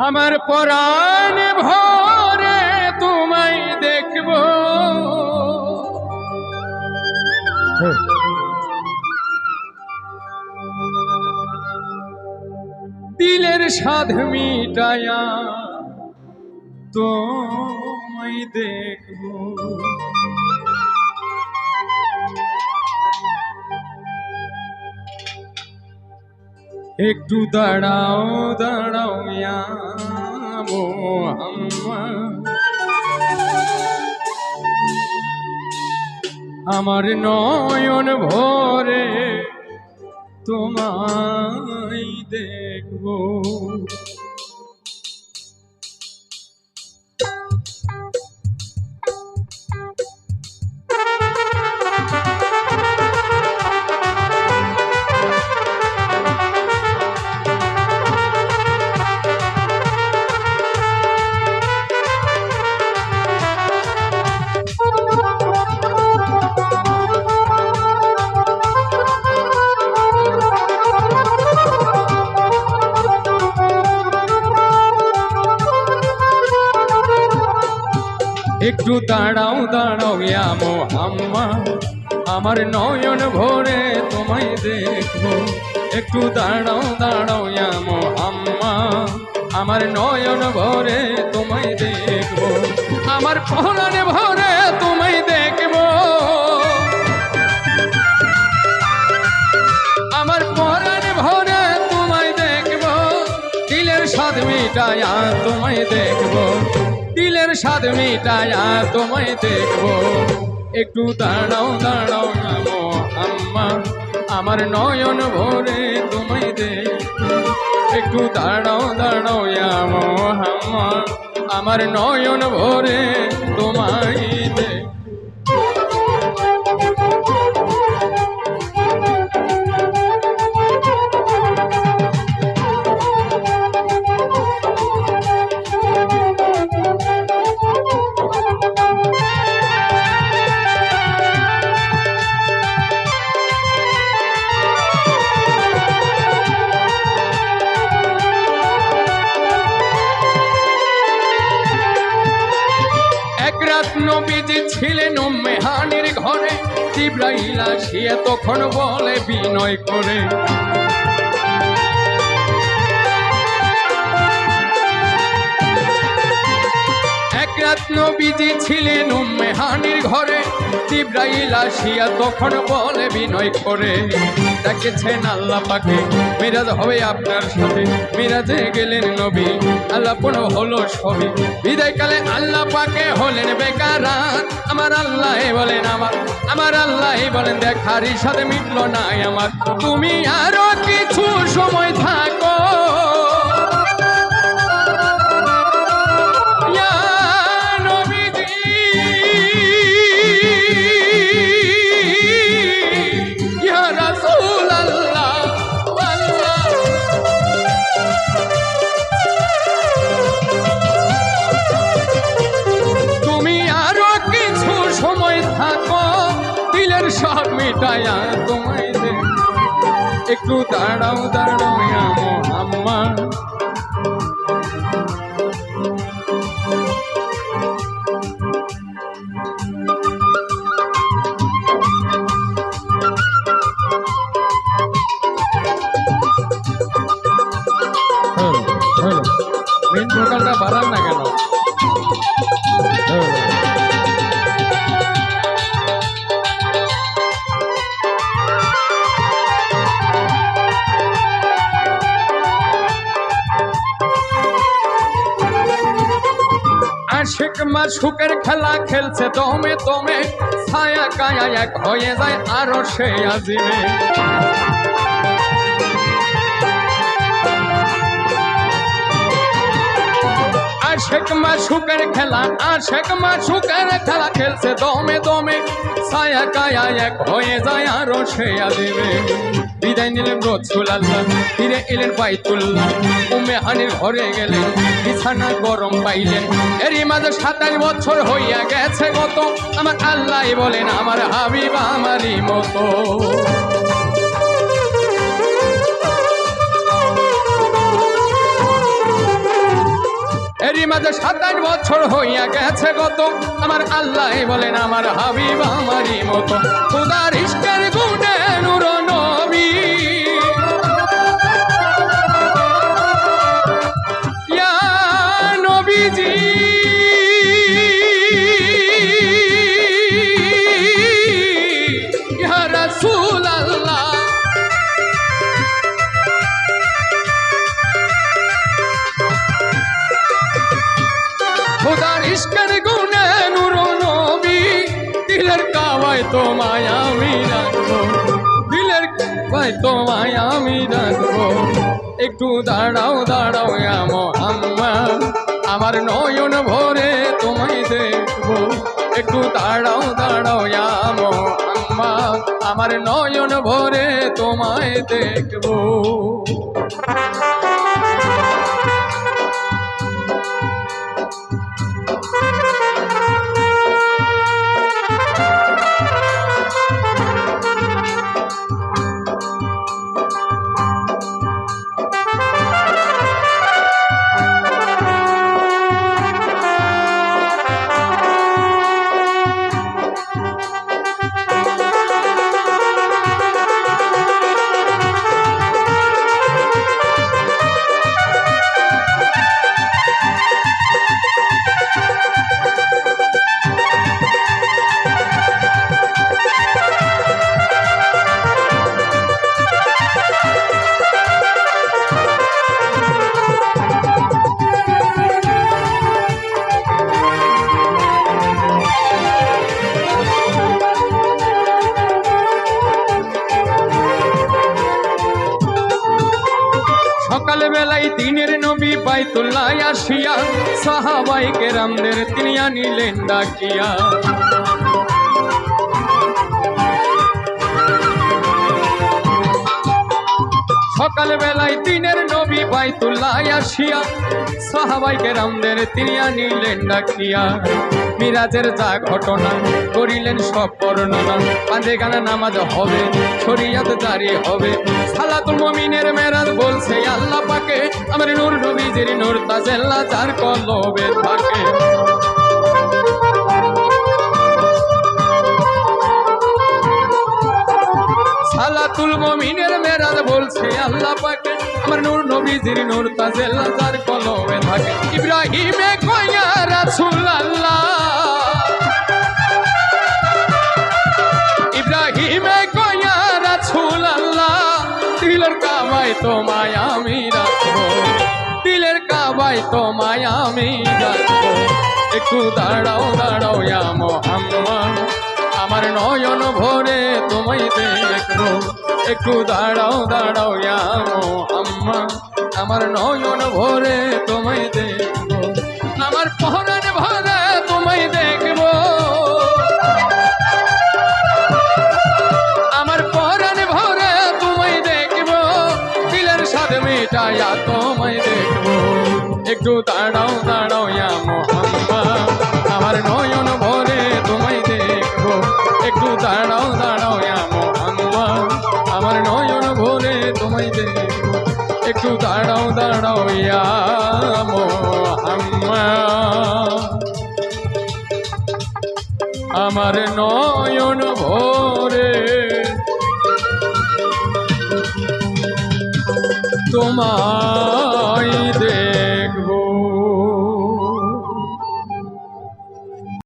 আমার পরাণ ভরে তোমায় দেখব, দিলের সাধ মিটায়া তোমায় দেখব। একটু দাঁড়াও দাঁড়াও ইয়া মুহাম্মদ, আমার নয়ন ভরে তোমায় দেখব। একটু দাঁড়াও দাঁড়াও ইয়া মুহাম্মদ, আমার নয়ন ভরে তোমায় দেখব। একটু দাঁড়াও দাঁড়াও ইয়া মুহাম্মদ, আমার নয়ন ভরে তোমায় দেখব। আমার পরাণ ভরে তোমায় দেখব, আমার পরাণ ভরে তোমায় দেখব। দিলের স্বাদ মিটায়া তোমায় দেখব, দিলের স্বাদ মিটায়া তোমায় দেখব। একটু দাঁড়াও দাঁড়াও ইয়া মুহাম্মদ, আমার নয়ন ভরে তোমায় দেখব। একটু দাঁড়াও দাঁড়াও ইয়া মুহাম্মদ, আমার নয়ন ভরে তোমায় দেখব। নবীজি ছিলেন উম্মে হানির ঘরে, জিবরাইল আসিয়া তখন বলে বিনয় করে, এক রাত নবীজি ছিলেন উম্মে হানির ঘরে, জিবরাইল আসিয়া তখন বলে বিনয় করে, দেখেছেন আল্লাহ পাকে মিরাজ হবে আপনার সাথে। মিরাজে গেলেন নবী, আল্লাপন হলো সবই। বিদায়কালে আল্লাহ পাকে হলেন বেকারাত। আমার আল্লাহ বলেন আমার আল্লাহ বলেন দেখার সাথে মিটল না আমার, তুমি আরো কিছু সময় থাকো। সব মিটায়া তোমায় দেখব। একটু দাঁড়াও দাঁড়াও ইয়া মুহাম্মদ, মেন ভোকালটা বাড়ান না কেন? আশিক মাশুকের খেলা খেলছে দমে দমে, ছায়া কায়া এক হয়ে যায় আরো সে আজিমে। আশিক মাশুকের খেলা, আশিক মাশুকের খেলা খেলছে দমে দমে, ছায়া কায়া এক হয়ে যায় আরো সে আজিমে। বিদায় নিলেন রাসূলুল্লাহ, ফিরে এলেন বাইতুল্লাহ। উম্মে হানির ঘরে গেলেন, বিছানা গরম পাইলেন। এরই মাঝে 27 বছর হইয়া গেছে গত, আমার আল্লাহ বলেন আমার হাবিব আমারই মতো। এরই মাঝে 27 বছর হইয়া গেছে গত, আমার আল্লাহ বলেন আমার হাবিব আমারই মতো। খোদার ইশকের গুণে নূর নবী, ইয়া নবীজি ইয়া রাসূলুল্লাহ। খোদার ইশকের গুণে নূর নবী, দিলের কাবায় তোমায় আমি রাখবো, দিলের কাবায় তোমায় আমি রাখবো। একটু দাঁড়াও দাঁড়াও ইয়া মুহাম্মদ, আমার নয়ন ভরে তোমায় দেখবো। একটু দাঁড়াও দাঁড়াও ইয়া মুহাম্মদ, আমার নয়ন ভরে তোমায় দেখবো। সকাল বেলায় দিনের নবী বাইতুল্লাহ আসিয়া, সাহাবাই কেরামদের তিনি আনিলেন ডাকিয়া। সকাল বেলায় দিনের নবী বাইতুল্লাহ আসিয়া, সাহাবাই কেরামদের তিনি আনিলেন ডাকিয়া। মিরাজের যা ঘটনা করিলেন সব বর্ণনা, পাঁচে গানা নামাজ হবে, শরীয়ত জারি হবে। সালাতুল মুমিনের মেরাজ বলছে আল্লাহ পাকে, আমার নূর নবীজির নূর তাজেল্লা যার কলবে থাকে। সালাতুল মুমিনের মেরাজ বলছে আল্লাহ পাকে, আমার নূর নবীজির নূর তাজেল্লা যার কলবে থাকে। ইব্রাহিমে কয়া রাসূলুল্লাহ, ইব্রাহিমে কয়া রাসূলুল্লাহ, দিলের কাবায় তোমায় আমি রাখবো, দিলের কাবায় তোমায় আমি রাখবো। একটু দাঁড়াও দাঁড়াও ইয়া মুহাম্মদ, আমার নয়ন ভরে তোমায় দেখবো। একটু দাঁড়াও দাঁড়াও ইয়া মুহাম্মদ, আমার নয়ন ভরে তোমায় দেখবো। আমার পরাণ ভরে তোমায় দেখবো, আমার পরাণ ভরে তোমায় দেখবো। দিলের স্বাদ মিটায়া তোমায় দেখবো। একটু দাঁড়াও দাঁড়াও ইয়া মুহাম্মদ, আমার নয়ন ভরে তোমায় দেখবো। একটু দাঁড়াও দাঁড়াও ইয়া মুহাম্মদ, আমার নয়ন ভরে তোমায় দেখবো। একটু দাঁড়াও দাঁড়াও ইয়া মুহাম্মদ, আমার নয়ন ভরে তোমার